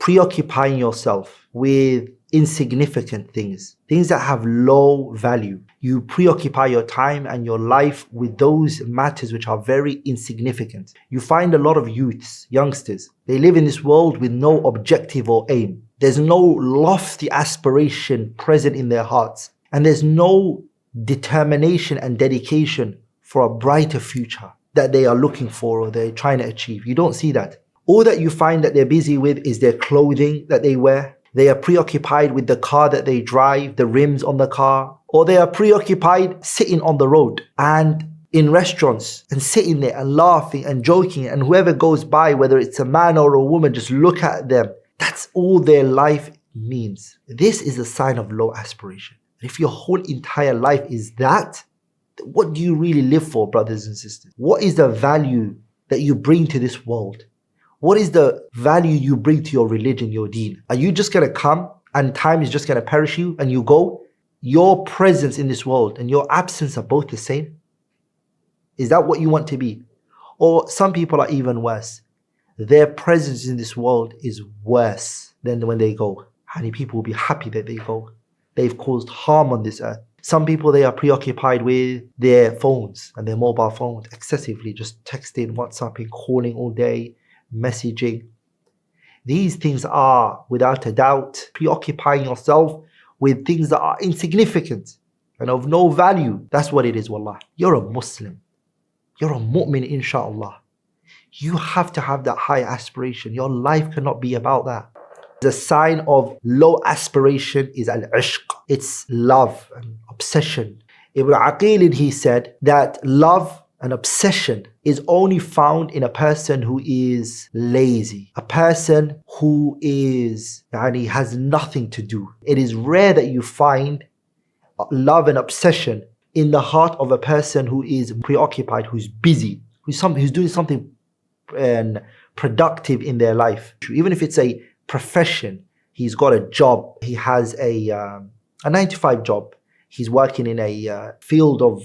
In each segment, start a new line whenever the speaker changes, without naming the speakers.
preoccupying yourself with insignificant things, things that have low value. You preoccupy your time and your life with those matters which are very insignificant. You find a lot of youths, youngsters, they live in this world with no objective or aim. There's no lofty aspiration present in their hearts, and there's no determination and dedication for a brighter future that they are looking for or they're trying to achieve. You don't see that. All that you find that they're busy with is their clothing that they wear. They are preoccupied with the car that they drive, the rims on the car, or they are preoccupied sitting on the road and in restaurants and sitting there and laughing and joking, and whoever goes by, whether it's a man or a woman, just look at them. That's all their life means. This is a sign of low aspiration. If your whole entire life is that, what do you really live for, brothers and sisters? What is the value that you bring to this world? What is the value you bring to your religion, your deen? Are you just going to come and time is just going to perish you and you go? Your presence in this world and your absence are both the same? Is that what you want to be? Or some people are even worse. Their presence in this world is worse than when they go. How many people will be happy that they go? They've caused harm on this earth. Some people, they are preoccupied with their phones and their mobile phones excessively, just texting, WhatsApping, calling all day, messaging. These things are, without a doubt, preoccupying yourself with things that are insignificant and of no value. That's what it is, wallah. You're a Muslim. You're a mu'min, inshallah. You have to have that high aspiration. Your life cannot be about that. The sign of low aspiration is al-ishq. It's love and obsession. Ibn Aqil, he said that love and obsession is only found in a person who is lazy, a person who is, has nothing to do. It is rare that you find love and obsession in the heart of a person who is preoccupied, who's busy, who's doing something productive in their life. Even if it's a profession, he's got a job, he has a 9-to-5 job, he's working in a field of,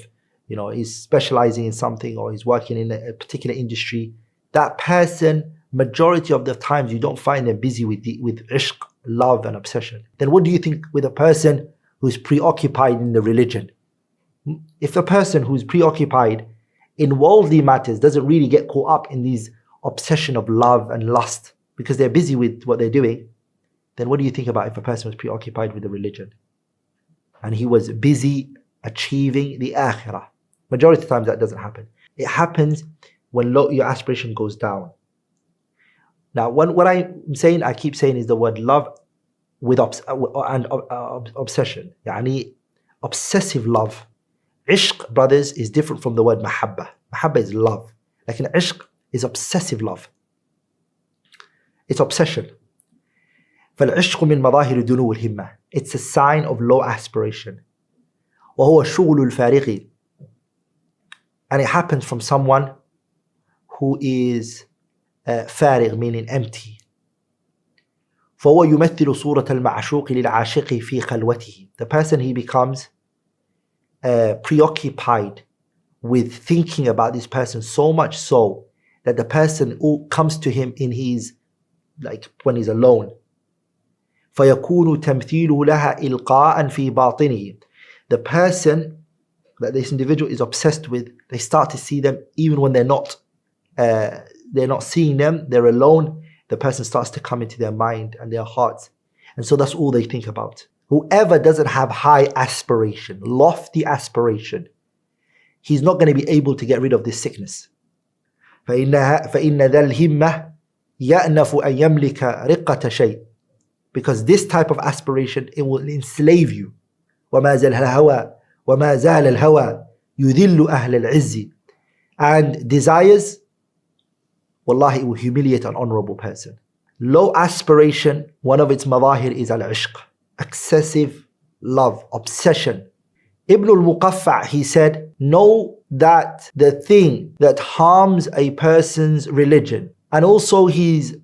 he's specializing in something, or he's working in a particular industry. That person, majority of the times, you don't find them busy with ishq, love and obsession. Then what do you think with a person who's preoccupied in the religion? If a person who's preoccupied in worldly matters doesn't really get caught up in these obsession of love and lust because they're busy with what they're doing, then what do you think about if a person was preoccupied with the religion and he was busy achieving the akhirah? Majority of the times that doesn't happen. It happens when your aspiration goes down. Now, what I'm saying, I keep saying, is the word love with obsession. Yani obsessive love. Ishq, brothers, is different from the word mahabba. Mahabba is love. Like an ishq is obsessive love. It's obsession. فالعشق من مظاهر دنو الهمة. It's a sign of low aspiration. وهو الشغل الفارغ. And it happens from someone who is فارغ, meaning empty. فهو يمثل صورة المعشوق للعاشق في خلوته. The person, he becomes preoccupied with thinking about this person, so much so that the person who comes to him in his, like when he's alone, فيكون تمثيله لها إلقاء في باطنه. The person that this individual is obsessed with, they start to see them even when they're not seeing them, they're alone. The person starts to come into their mind and their hearts, and so that's all they think about. Whoever doesn't have high aspiration, lofty aspiration, he's not going to be able to get rid of this sickness. فإن ذا الهمة يأنف أن يملك رقة شيء. Because this type of aspiration, it will enslave you. وما زال الهوى يذل أهل العز. And desires, wallahi, it will humiliate an honorable person. Low aspiration, one of its madahir is al-ishq, excessive love, obsession. Ibn al-Muqaffa', he said, know that the thing that harms a person's religion and also his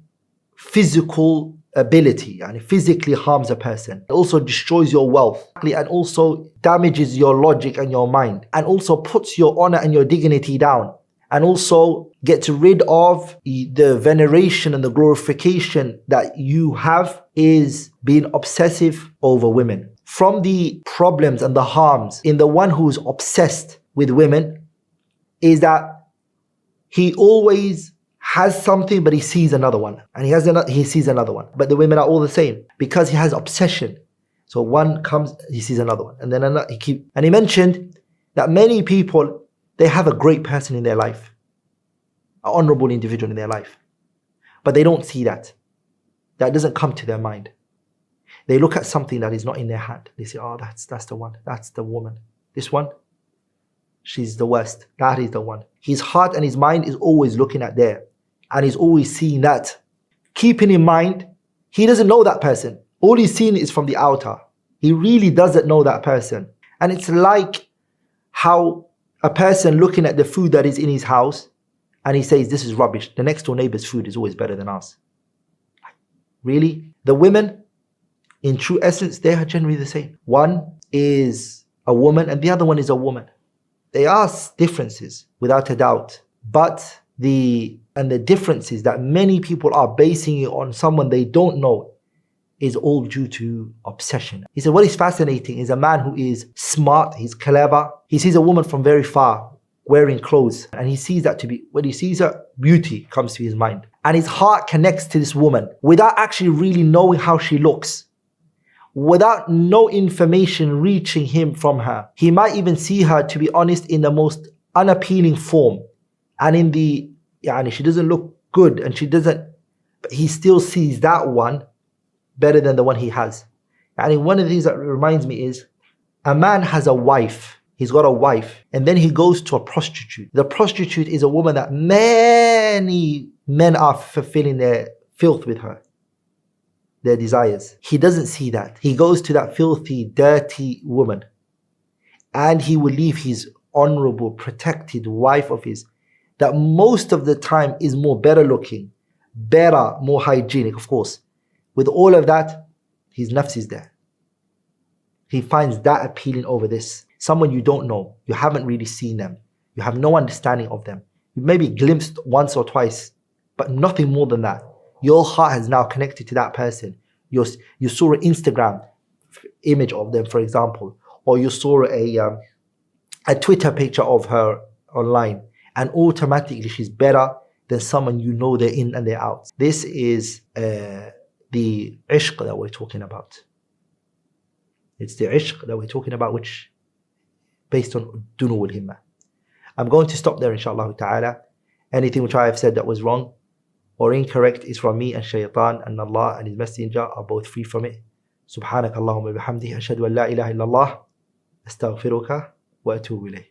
physical ability, and it physically harms a person, it also destroys your wealth, and also damages your logic and your mind, and also puts your honor and your dignity down, and also get rid of the veneration and the glorification that you have is being obsessive over women. From the problems and the harms in the one who's obsessed with women is that he always has something, but he sees another one, and he sees another one, but the women are all the same because he has obsession. So one comes, he sees another one, and then another, and he mentioned that many people, they have a great person in their life, an honorable individual in their life, but they don't see that. That doesn't come to their mind. They look at something that is not in their hand. They say, oh, that's the one, that's the woman. This one, she's the worst. That is the one. His heart and his mind is always looking at there, and he's always seeing that. Keeping in mind, he doesn't know that person. All he's seen is from the outer. He really doesn't know that person. And it's like how a person looking at the food that is in his house and he says, this is rubbish. The next door neighbor's food is always better than ours. Really? The women, in true essence, they are generally the same. One is a woman and the other one is a woman. There are differences, without a doubt. But the differences that many people are basing it on someone they don't know is all due to obsession. He said what is fascinating is a man who is smart, he's clever. He sees a woman from very far wearing clothes, and he sees that to be, when he sees her, beauty comes to his mind. And his heart connects to this woman without actually really knowing how she looks, without no information reaching him from her. He might even see her, to be honest, in the most unappealing form. And in the, she doesn't look good, and but he still sees that one better than the one he has. And one of the things that reminds me is, a man has a wife. He's got a wife, and then he goes to a prostitute. The prostitute is a woman that many men are fulfilling their filth with her, their desires. He doesn't see that. He goes to that filthy, dirty woman, and he will leave his honorable, protected wife of his, that most of the time is more better looking, better, more hygienic, of course. With all of that, his nafs is there. He finds that appealing over this. Someone you don't know, you haven't really seen them, you have no understanding of them. You maybe glimpsed once or twice, but nothing more than that. Your heart has now connected to that person. You saw an Instagram image of them, for example, or you saw a Twitter picture of her online, and automatically she's better than someone you know they're in and they're out. This is the ishq that we're talking about. It's the ishq that we're talking about, which based on dunul himma. I'm going to stop there, inshallah ta'ala. Anything which I have said that was wrong or incorrect is from me and shaitan, and Allah and His Messenger are both free from it. Subhanak Allahumma bihamdihi ashhadu an la ilaha illallah astaghfiruka wa atubu ilayh.